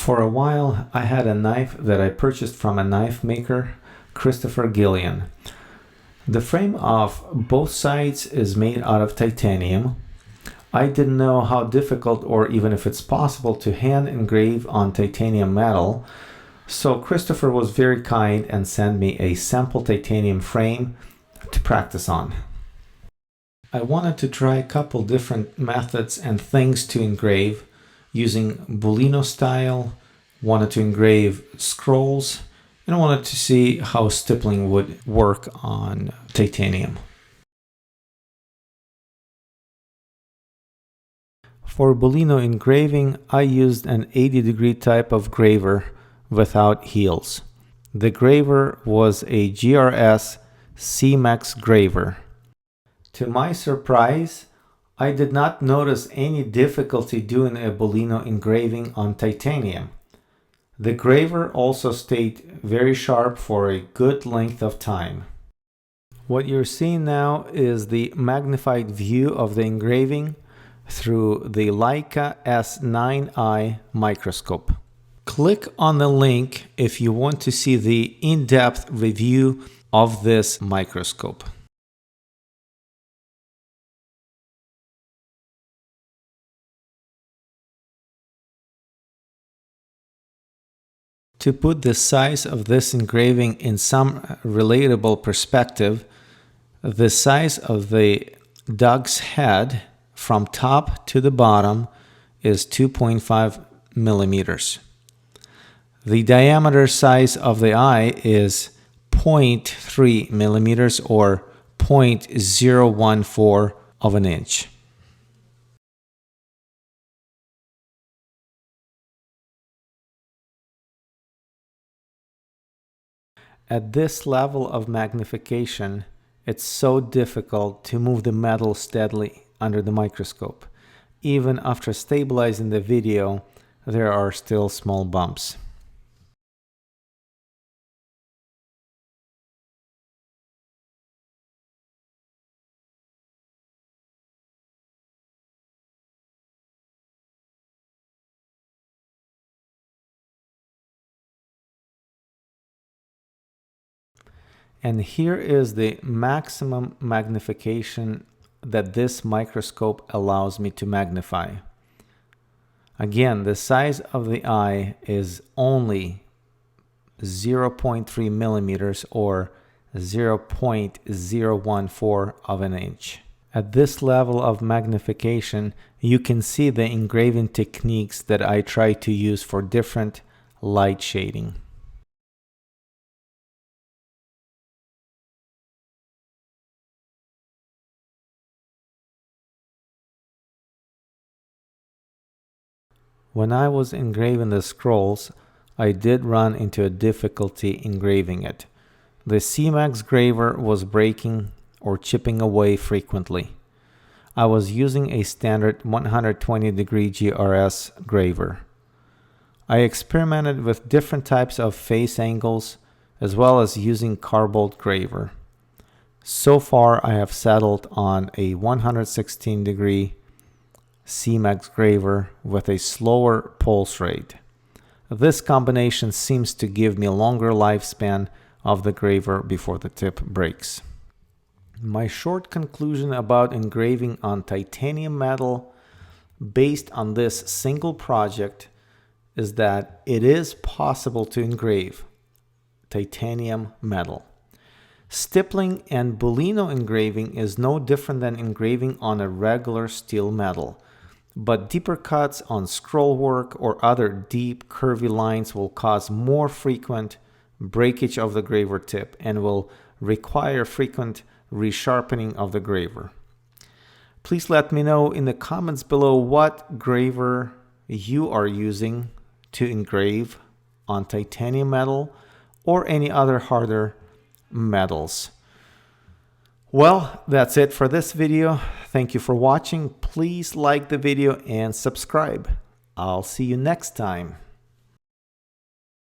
For a while, I had a knife that I purchased from a knife maker, Christopher Gillian. The frame of both sides is made out of titanium. I didn't know how difficult or even if it's possible to hand engrave on titanium metal, so Christopher was very kind and sent me a sample titanium frame to practice on. I wanted to try a couple different methods and things to engrave using Booleano style, wanted to engrave scrolls, and I wanted to see how stippling would work on titanium. For Booleano engraving, I used an 80-degree type of graver without heels. The graver was a GRS C-Max graver. To my surprise, I did not notice any difficulty doing a Booleano engraving on titanium. The graver also stayed very sharp for a good length of time. What you're seeing now is the magnified view of the engraving through the Leica S9i microscope. Click on the link if you want to see the in-depth review of this microscope. To put the size of this engraving in some relatable perspective, the size of the dog's head from top to the bottom is 2.5 millimeters. The diameter size of the eye is 0.3 millimeters or 0.014 of an inch. At this level of magnification, it's so difficult to move the metal steadily under the microscope. Even after stabilizing the video, there are still small bumps. And here is the maximum magnification that this microscope allows me to magnify. Again, the size of the eye is only 0.3 millimeters or 0.014 of an inch. At this level of magnification, you can see the engraving techniques that I try to use for different light shading. When I was engraving the scrolls, I did run into a difficulty engraving it. The C-Max graver was breaking or chipping away frequently. I was using a standard 120-degree GRS graver. I experimented with different types of face angles as well as using cardboard graver. So far, I have settled on a 116-degree C-Max graver with a slower pulse rate. This combination seems to give me a longer lifespan of the graver before the tip breaks. My short conclusion about engraving on titanium metal based on this single project is that it is possible to engrave titanium metal. Stippling and Booleano engraving is no different than engraving on a regular steel metal. But deeper cuts on scroll work or other deep curvy lines will cause more frequent breakage of the graver tip and will require frequent resharpening of the graver. Please let me know in the comments below what graver you are using to engrave on titanium metal or any other harder metals. Well, that's it for this video. Thank you for watching. Please like the video and subscribe. I'll see you next time.